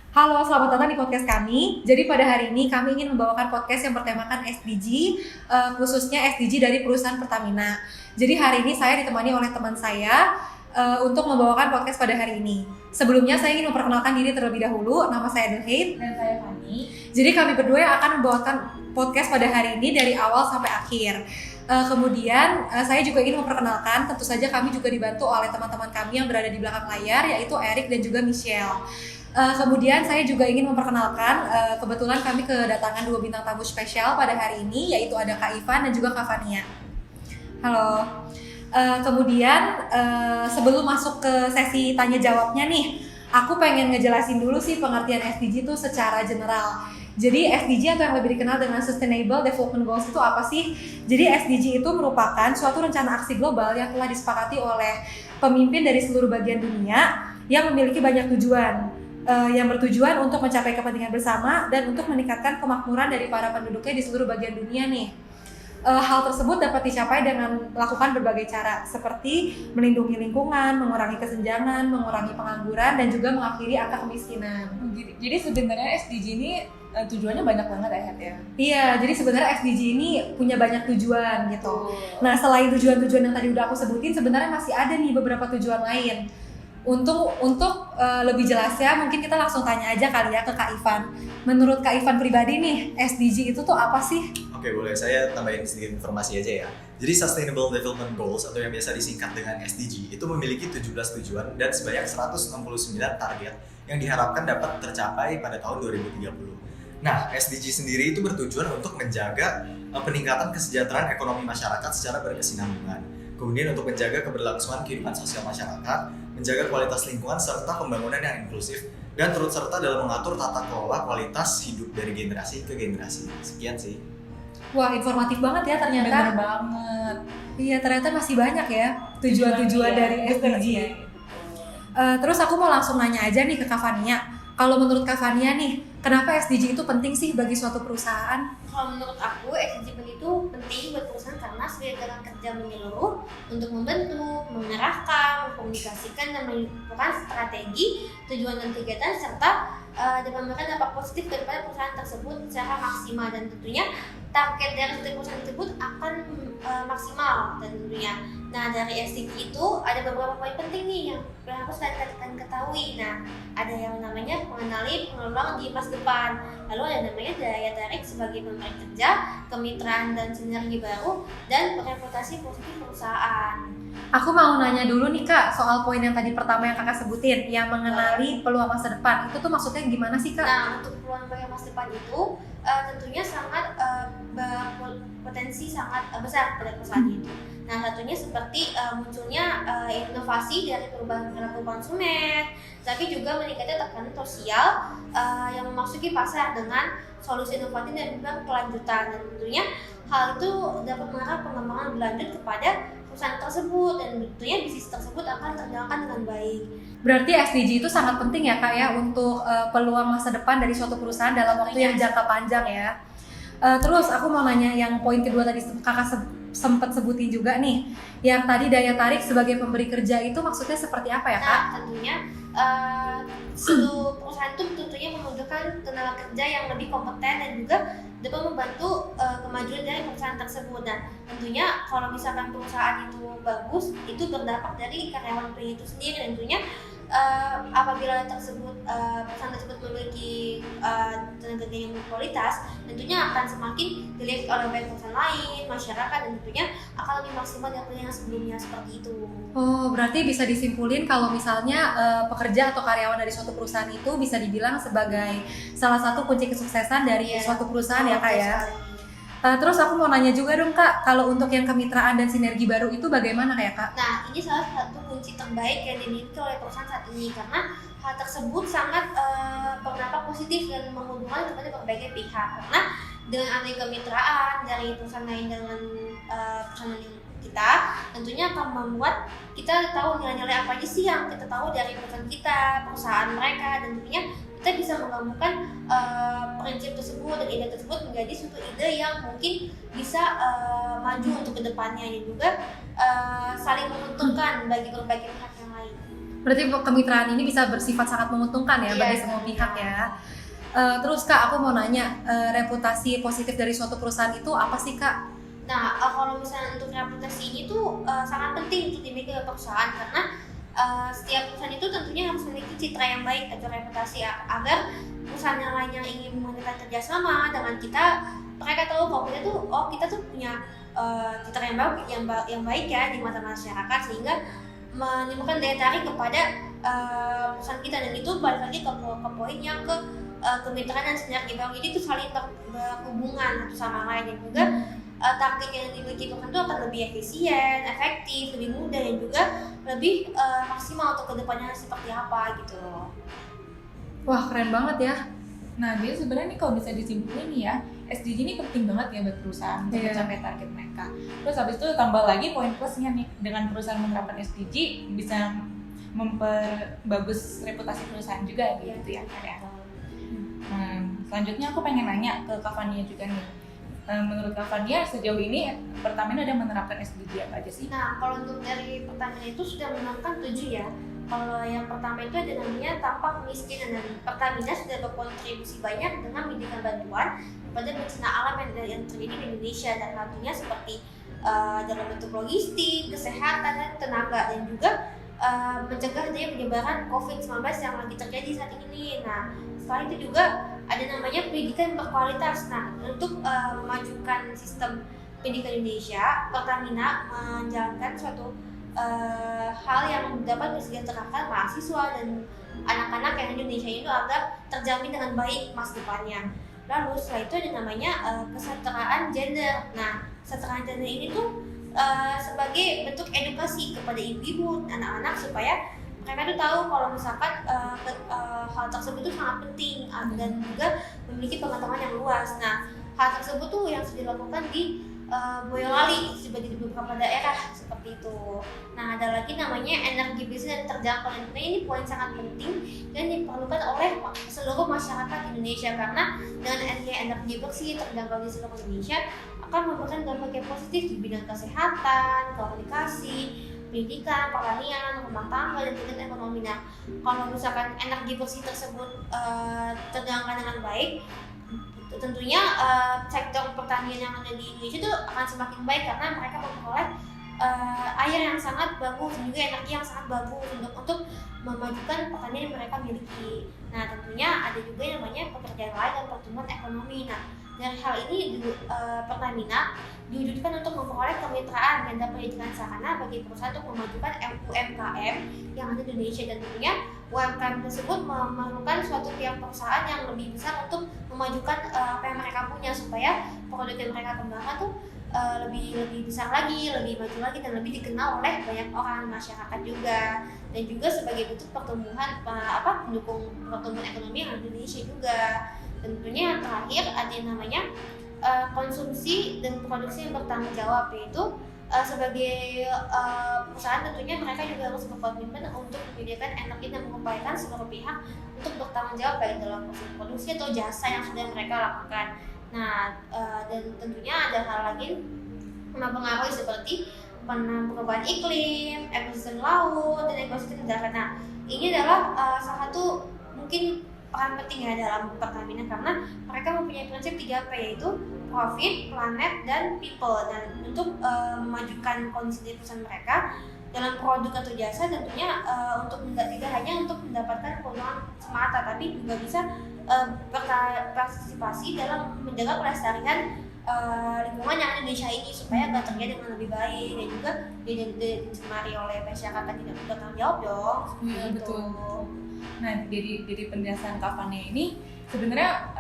Halo, selamat datang di podcast kami. Jadi pada hari ini kami ingin membawakan podcast yang bertemakan SDG, khususnya SDG dari perusahaan Pertamina. Jadi hari ini saya ditemani oleh teman saya untuk membawakan podcast pada hari ini. Sebelumnya saya ingin memperkenalkan diri terlebih dahulu. Nama saya Adelaide. Dan saya Fani. Jadi kami berdua yang akan membawakan podcast pada hari ini dari awal sampai akhir. Kemudian saya juga ingin memperkenalkan, tentu saja kami juga dibantu oleh teman-teman kami yang berada di belakang layar, yaitu Eric dan juga Michelle. Kemudian saya juga ingin memperkenalkan, kebetulan kami kedatangan 2 bintang tamu spesial pada hari ini, yaitu ada Kak Ivan dan juga Kak Fania. Halo. Kemudian sebelum masuk ke sesi tanya jawabnya nih, aku pengen ngejelasin dulu sih pengertian SDG itu secara general. Jadi SDG atau yang lebih dikenal dengan Sustainable Development Goals itu apa sih? Jadi SDG itu merupakan suatu rencana aksi global yang telah disepakati oleh pemimpin dari seluruh bagian dunia yang memiliki banyak tujuan. Yang bertujuan untuk mencapai kepentingan bersama dan untuk meningkatkan kemakmuran dari para penduduknya di seluruh bagian dunia nih. Hal tersebut dapat dicapai dengan melakukan berbagai cara seperti melindungi lingkungan, mengurangi kesenjangan, mengurangi pengangguran, dan juga mengakhiri angka kemiskinan. Jadi sebenarnya SDG ini tujuannya banyak banget ya, Het ya? Iya, jadi sebenarnya SDG ini punya banyak tujuan gitu. Nah, selain tujuan-tujuan yang tadi udah aku sebutin, sebenarnya masih ada nih beberapa tujuan lain. Untuk lebih jelasnya mungkin kita langsung tanya aja kali ya ke Kak Ivan. Menurut Kak Ivan pribadi nih, SDG itu tuh apa sih? Oke, boleh saya tambahin sedikit informasi aja ya. Jadi Sustainable Development Goals atau yang biasa disingkat dengan SDG itu memiliki 17 tujuan dan sebanyak 169 target yang diharapkan dapat tercapai pada tahun 2030. Nah, SDG sendiri itu bertujuan untuk menjaga peningkatan kesejahteraan ekonomi masyarakat secara berkesinambungan. Kemudian untuk menjaga keberlangsungan kehidupan sosial masyarakat, menjaga kualitas lingkungan serta pembangunan yang inklusif, dan turut serta dalam mengatur tata kelola kualitas hidup dari generasi ke generasi. Sekian sih. Wah, informatif banget ya ternyata. Bener banget. Iya, ternyata masih banyak ya tujuan-tujuan dari SDG. Terus aku mau langsung nanya aja nih ke Kak Fania. Kalau menurut Kak Fania nih, kenapa SDG itu penting sih bagi suatu perusahaan? Kalau menurut aku, SDG itu penting buat perusahaan karena sebagai gerakan kerja menyeluruh untuk membentuk, mengarahkan, mengkomunikasikan, dan menentukan strategi, tujuan dan kegiatan serta dapat memberikan dampak positif kepada perusahaan tersebut secara maksimal, dan tentunya target dari setiap perusahaan tersebut akan maksimal dan tentunya. Nah, dari SDG itu ada beberapa poin penting nih yang harus kalian ketahui. Nah, ada yang namanya mengenali peluang di masa depan, lalu ada namanya daya tarik sebagai pemberi kerja, kemitraan dan sinergi baru, dan reputasi positif perusahaan. Aku mau nanya dulu nih Kak, soal poin yang tadi pertama yang Kakak sebutin, yang mengenali peluang masa depan. Itu tuh maksudnya gimana sih Kak? Nah, untuk peluang masa depan itu tentunya sangat berpotensi sangat besar pada perusahaan itu. Nah, satunya seperti munculnya inovasi dari perubahan perilaku konsumen, tapi juga meningkatnya tekanan sosial yang memasuki pasar dengan solusi inovatif dan juga kelanjutan. Dan tentunya hal itu dapat mengarah pengembangan berlanjut kepada perusahaan tersebut, dan tentunya bisnis tersebut akan terjalankan dengan baik. Berarti SDG itu sangat penting ya Kak ya untuk peluang masa depan dari suatu perusahaan dalam waktu yang jangka panjang ya. Terus aku mau nanya yang poin kedua tadi Kakak sempat sebutin juga nih, yang tadi daya tarik sebagai pemberi kerja itu maksudnya seperti apa ya Kak? Nah, tentunya suatu perusahaan itu tentunya membutuhkan tenaga kerja yang lebih kompeten dan juga dapat membantu kemajuan dari perusahaan tersebut. Dan tentunya kalau misalkan perusahaan itu bagus, itu berdampak dari karyawan itu sendiri. Dan tentunya apabila perusahaan tersebut memiliki tenaga kerja yang berkualitas, tentunya akan semakin dilihat oleh banyak perusahaan lain, masyarakat, dan tentunya akan lebih maksimal dari yang sebelumnya seperti itu. Oh, berarti bisa disimpulin kalau misalnya pekerja atau karyawan dari suatu perusahaan itu bisa dibilang sebagai salah satu kunci kesuksesan dari suatu perusahaan ya Kak ya. Terus aku mau nanya juga dong Kak, kalau untuk yang kemitraan dan sinergi baru itu bagaimana ya Kak? Nah, ini salah satu kunci terbaik yang dimiliki oleh perusahaan saat ini, karena hal tersebut sangat berdampak positif dan menguntungkan kepada berbagai pihak. Karena dengan adanya kemitraan dari perusahaan lain dengan perusahaan kita, tentunya akan membuat kita tahu nilai-nilai apa aja sih yang kita tahu dari perusahaan kita, perusahaan mereka, dan tentunya kita bisa menggabungkan prinsip tersebut dan ide tersebut menjadi suatu ide yang mungkin bisa maju untuk kedepannya, dan juga saling menguntungkan bagi berbagai pihak yang lain. Berarti kemitraan ini bisa bersifat sangat menguntungkan ya Iya, bagi semua pihak ya. Terus Kak, aku mau nanya, reputasi positif dari suatu perusahaan itu apa sih Kak? Nah, kalau misalnya untuk reputasi ini tuh sangat penting untuk dimiliki oleh perusahaan karena setiap perusahaan itu tentunya harus memiliki citra yang baik atau reputasi agar perusahaan yang lain yang ingin mengadakan kerjasama dengan kita, mereka tahu bahwa kita tuh punya citra yang baik ya di mata masyarakat, sehingga menimbulkan daya tarik kepada perusahaan kita. Dan itu balik lagi ke poin yang ke kemitraan dan sinergi baru. Jadi itu saling berhubungan satu sama lain, dan juga target yang dimiliki perusahaan itu akan lebih efisien, efektif, lebih mudah, dan juga lebih maksimal untuk kedepannya seperti apa gitu. Wah, keren banget ya. Nah, jadi sebenarnya nih kalau bisa disimpulin nih ya, SDG ini penting banget ya buat perusahaan untuk Iya. mencapai target mereka. Terus habis itu tambah lagi poin plusnya nih, dengan perusahaan menerapkan SDG bisa memperbagus reputasi perusahaan juga gitu ya. Nah, selanjutnya aku pengen nanya ke Kak Fania juga nih. Menurut Kak Fania, sejauh ini Pertamina udah menerapkan SDG apa aja sih? Nah, kalau untuk dari Pertamina itu sudah menerapkan 7 ya. Kalau yang pertama itu ada namanya tanpa kemiskinan, dan Pertamina sudah berkontribusi banyak dengan memberikan bantuan kepada bencana alam yang terjadi di Indonesia, dan satunya seperti dalam bentuk logistik, kesehatan, dan tenaga, dan juga mencegah adanya penyebaran COVID-19 yang lagi terjadi saat ini. Nah, selain itu juga ada namanya pendidikan berkualitas. Nah, untuk memajukan sistem pendidikan Indonesia, Pertamina menjalankan suatu hal yang dapat mensejahterakan mahasiswa dan anak-anak yang Indonesia itu agar terjamin dengan baik masa depannya. Lalu setelah itu ada namanya kesetaraan gender. Nah, kesetaraan gender ini tuh sebagai bentuk edukasi kepada ibu-ibu, anak-anak, supaya mereka tuh tahu kalau misalkan hal tersebut tuh sangat penting dan juga memiliki pengetahuan yang luas. Nah, hal tersebut tuh yang sudah dilakukan di Boyolali sebagai di beberapa daerah seperti itu. Nah, ada lagi namanya energi bersih dan terjangkau. Dan ini poin sangat penting dan diperlukan oleh seluruh masyarakat Indonesia, karena dengan energi bersih terjangkau di seluruh Indonesia akan memberikan dampak yang positif di bidang kesehatan, komunikasi, pendidikan, pertanian, rumah tangga, dan juga ekonomi. Nah, kalau misalkan energi bersih tersebut terjangkau dengan baik, tentunya sektor pertanian yang ada di Indonesia itu akan semakin baik, karena mereka memperoleh air yang sangat bagus dan juga energi yang sangat bagus untuk memajukan pertanian yang mereka miliki. Nah, tentunya ada juga yang namanya pekerjaan lain dan pertumbuhan ekonomi. Nah, dari hal ini Pertamina diwujudkan untuk memperoleh kemitraan dan pendidikan sarana bagi perusahaan untuk memajukan UMKM yang ada di Indonesia, dan tentunya UMKM tersebut memerlukan suatu pihak perusahaan yang lebih besar untuk memajukan apa yang mereka punya, supaya produk yang mereka kembangkan tuh lebih besar lagi, lebih maju lagi, dan lebih dikenal oleh banyak orang masyarakat juga, dan juga sebagai bentuk pertumbuhan pendukung pertumbuhan ekonomi yang ada di Indonesia juga. Dan tentunya yang terakhir ada yang namanya konsumsi dan produksi yang bertanggung jawab, yaitu sebagai perusahaan tentunya mereka juga harus berkomitmen untuk menyediakan energi dan mengupayakan seluruh pihak untuk bertanggung jawab baik dalam proses produksi atau jasa yang sudah mereka lakukan. Nah, dan tentunya ada hal lagi mempengaruhi seperti perubahan iklim, ekosistem laut, dan ekosistem darat. Nah, ini adalah salah satu mungkin peran penting ya dalam Pertamina, karena mereka mempunyai prinsip 3P, yaitu profit, planet, dan people. Dan untuk memajukan kondisi perusahaan mereka dalam produk atau jasa, tentunya untuk tidak hanya untuk mendapatkan keuntungan semata, tapi juga bisa berpartisipasi dalam menjaga kelestarian lingkungan yang ada di Indonesia ini, supaya agar terjadi dengan lebih baik dan juga dicemari oleh masyarakat tidak bertanggung jawab dong. Iya, Gitu. betul. Nah, dari penjelasan Kak Fania ini sebenarnya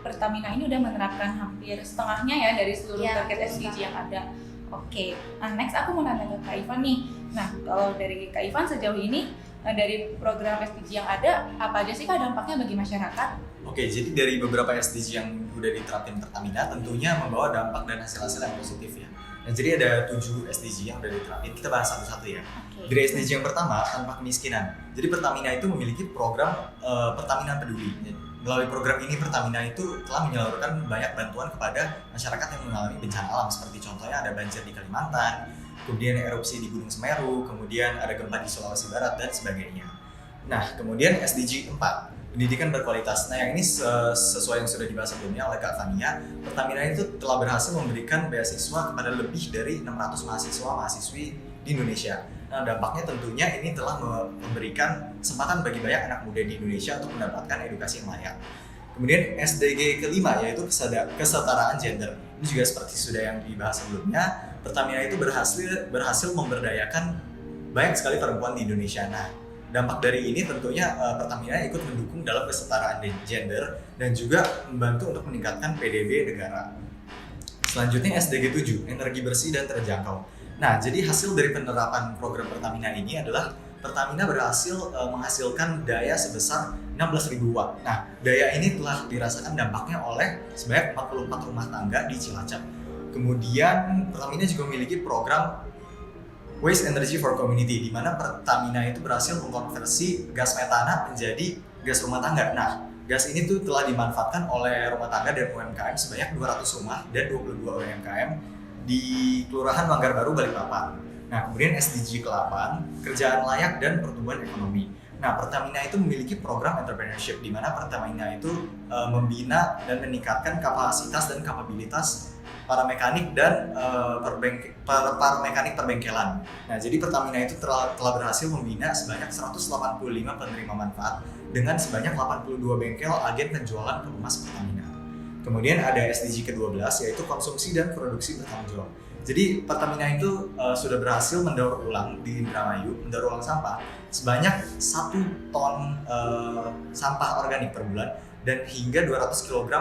Pertamina ini udah menerapkan hampir setengahnya ya dari seluruh Iya, target betul SDG sekali. yang ada. Oke, nah next aku mau nanya ke Kak Ivan nih. Nah, kalau dari Kak Ivan sejauh ini dari program SDG yang ada, apa aja sih Kak dampaknya bagi masyarakat? Oke, jadi dari beberapa SDG yang udah diterapin Pertamina tentunya membawa dampak dan hasil-hasil yang positif ya. Nah, jadi ada 7 SDG yang udah diterapin, kita bahas satu-satu ya. Oke. Dari SDG yang pertama, tanpa kemiskinan. Jadi Pertamina itu memiliki program Pertamina Peduli. Melalui program ini Pertamina itu telah menyalurkan banyak bantuan kepada masyarakat yang mengalami bencana alam, seperti contohnya ada banjir di Kalimantan, kemudian erupsi di Gunung Semeru, kemudian ada gempa di Sulawesi Barat dan sebagainya. Nah, kemudian SDG 4, pendidikan berkualitas. Nah, yang ini sesuai yang sudah dibahas sebelumnya oleh Kak Fania, Pertamina itu telah berhasil memberikan beasiswa kepada lebih dari 600 mahasiswa-mahasiswi di Indonesia. Nah, dampaknya tentunya ini telah memberikan kesempatan bagi banyak anak muda di Indonesia untuk mendapatkan edukasi yang layak. Kemudian SDG kelima yaitu kesetaraan gender. Ini juga seperti sudah yang dibahas sebelumnya, Pertamina itu berhasil memberdayakan banyak sekali perempuan di Indonesia. Nah, dampak dari ini tentunya Pertamina ikut mendukung dalam kesetaraan gender dan juga membantu untuk meningkatkan PDB negara. Selanjutnya SDG 7, energi bersih dan terjangkau. Nah, jadi hasil dari penerapan program Pertamina ini adalah Pertamina berhasil menghasilkan daya sebesar 16.000 watt. Nah, daya ini telah dirasakan dampaknya oleh sebanyak 44 rumah tangga di Cilacap. Kemudian Pertamina juga memiliki program Waste Energy for Community, di mana Pertamina itu berhasil mengkonversi gas metana menjadi gas rumah tangga. Nah, gas ini tuh telah dimanfaatkan oleh rumah tangga dan UMKM sebanyak 200 rumah dan 22 UMKM di Kelurahan Manggar Baru, Balikpapan. Nah, kemudian SDG ke-8, kerjaan layak dan pertumbuhan ekonomi. Nah, Pertamina itu memiliki program entrepreneurship, di mana Pertamina itu membina dan meningkatkan kapasitas dan kapabilitas para mekanik dan para mekanik perbengkelan. Nah, jadi Pertamina itu telah berhasil membina sebanyak 185 penerima manfaat dengan sebanyak 82 bengkel agen penjualan pelumas Pertamina. Kemudian ada SDG ke-12 yaitu konsumsi dan produksi bertanggung jawab. Jadi Pertamina itu sudah berhasil mendaur ulang di Indramayu, mendaur ulang sampah sebanyak 1 ton sampah organik per bulan dan hingga 200 kg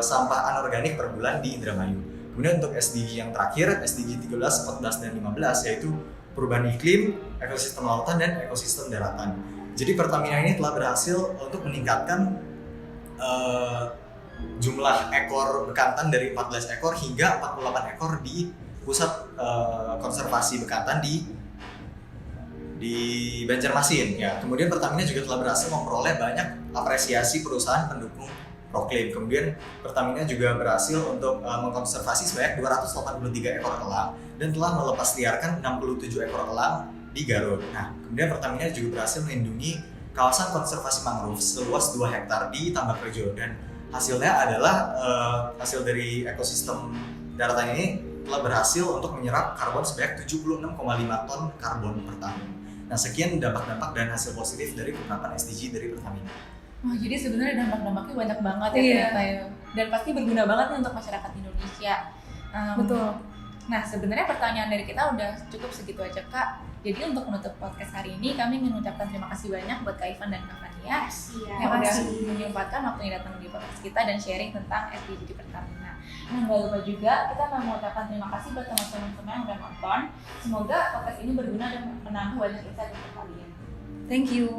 sampah anorganik per bulan di Indramayu. Kemudian untuk SDG yang terakhir, SDG 13, 14, dan 15 yaitu perubahan iklim, ekosistem lautan, dan ekosistem daratan. Jadi Pertamina ini telah berhasil untuk meningkatkan jumlah ekor bekantan dari 14 ekor hingga 48 ekor di pusat konservasi bekantan di Banjarmasin. Ya. Kemudian Pertamina juga telah berhasil memperoleh banyak apresiasi perusahaan pendukung Proklaim. Kemudian Pertamina juga berhasil untuk mengkonservasi sebanyak 283 ekor elang dan telah melepas liarkan 67 ekor elang di Garut. Nah, kemudian Pertamina juga berhasil melindungi kawasan konservasi mangrove seluas 2 hektar di Tambakrejo dan hasilnya adalah hasil dari ekosistem daratan ini telah berhasil untuk menyerap karbon sebanyak 76,5 ton karbon per tahun. Nah, sekian dampak-dampak dan hasil positif dari penerapan SDG dari Pertamina. Oh, jadi sebenarnya dampak-dampaknya banyak banget ya ternyata ya. Dan pasti berguna banget nih untuk masyarakat Indonesia. Betul. Nah, sebenarnya pertanyaan dari kita udah cukup segitu aja, Kak. Jadi untuk menutup podcast hari ini, kami mengucapkan terima kasih banyak buat Kak Ivan dan Kak Fania yang udah menyempatkan waktunya datang di podcast kita dan sharing tentang SDG Pertamina. Nah, nggak lupa juga kita mau mengucapkan terima kasih buat teman-teman semua yang udah nonton. Semoga podcast ini berguna dan menambah banyak insight untuk kalian. Thank you.